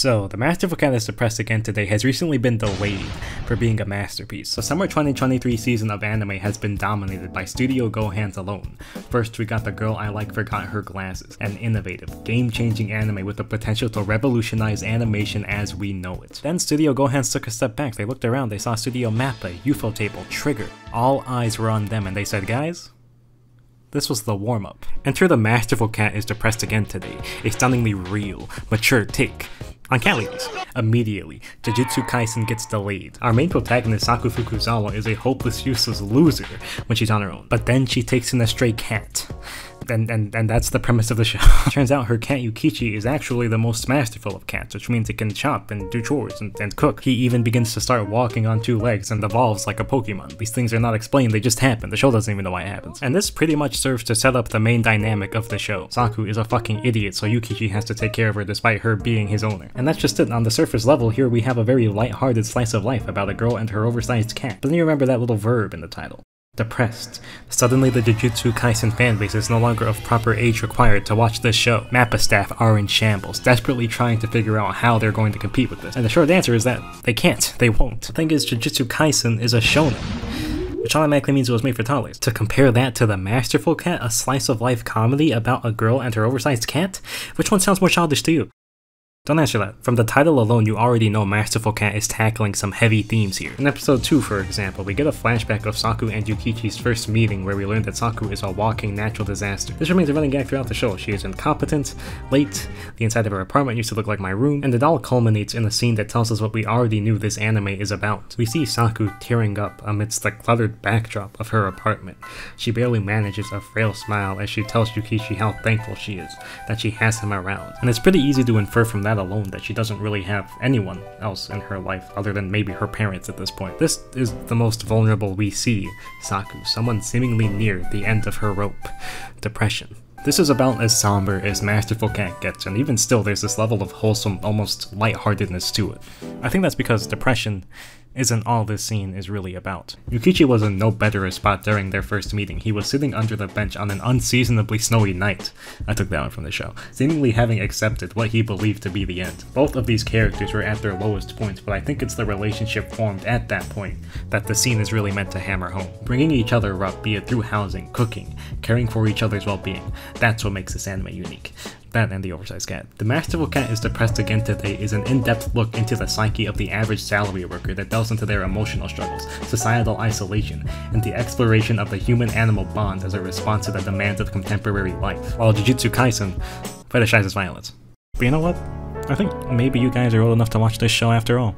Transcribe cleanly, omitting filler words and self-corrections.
So, the Masterful Cat is Depressed Again Today has recently been delayed for being a masterpiece. The summer 2023 season of anime has been dominated by Studio Gohan's alone. First, we got The Girl I Like Forgot Her Glasses, an innovative, game-changing anime with the potential to revolutionize animation as we know it. Then Studio Gohan took a step back. They looked around, they saw Studio Mappa, Ufotable, Trigger. All eyes were on them and they said, guys, this was the warm-up. Enter The Masterful Cat is Depressed Again Today, a stunningly real, mature take on cat ladies. Immediately, Jujutsu Kaisen gets delayed. Our main protagonist, Saku Fukuzawa, is a hopeless, useless loser when she's on her own. But then she takes in a stray cat. And that's the premise of the show. Turns out her cat Yukichi is actually the most masterful of cats, which means it can chop and do chores and cook. He even begins to start walking on two legs and evolves like a Pokemon. These things are not explained, they just happen. The show doesn't even know why it happens. And this pretty much serves to set up the main dynamic of the show. Saku is a fucking idiot, so Yukichi has to take care of her despite her being his owner. And that's just it. On the surface level, here we have a very light-hearted slice of life about a girl and her oversized cat. But then you remember that little verb in the title. Depressed. Suddenly the Jujutsu Kaisen fanbase is no longer of proper age required to watch this show. Mappa staff are in shambles, desperately trying to figure out how they're going to compete with this. And the short answer is that they can't. They won't. The thing is, Jujutsu Kaisen is a shonen, which automatically means it was made for toddlers. To compare that to The Masterful Cat, a slice-of-life comedy about a girl and her oversized cat? Which one sounds more childish to you? Don't answer that. From the title alone, you already know Masterful Cat is tackling some heavy themes here. In episode 2, for example, we get a flashback of Saku and Yukichi's first meeting where we learn that Saku is a walking natural disaster. This remains a running gag throughout the show. She is incompetent, late, the inside of her apartment used to look like my room, and it all culminates in a scene that tells us what we already knew this anime is about. We see Saku tearing up amidst the cluttered backdrop of her apartment. She barely manages a frail smile as she tells Yukichi how thankful she is that she has him around. And it's pretty easy to infer from that alone that she doesn't really have anyone else in her life other than maybe her parents at this point. This is the most vulnerable we see Saku, someone seemingly near the end of her rope. Depression. This is about as somber as Masterful Cat gets, and even still there's this level of wholesome, almost lightheartedness to it. I think that's because depression isn't all this scene is really about. Yukichi was in no better a spot during their first meeting. He was sitting under the bench on an unseasonably snowy night. I took that one from the show. Seemingly having accepted what he believed to be the end. Both of these characters were at their lowest points, but I think it's the relationship formed at that point that the scene is really meant to hammer home. Bringing each other up, be it through housing, cooking, caring for each other's well-being, that's what makes this anime unique. That and the oversized cat. The Masterful Cat is Depressed Again Today is an in-depth look into the psyche of the average salary worker that delves into their emotional struggles, societal isolation, and the exploration of the human-animal bond as a response to the demands of contemporary life, while Jujutsu Kaisen fetishizes violence. But you know what? I think maybe you guys are old enough to watch this show after all.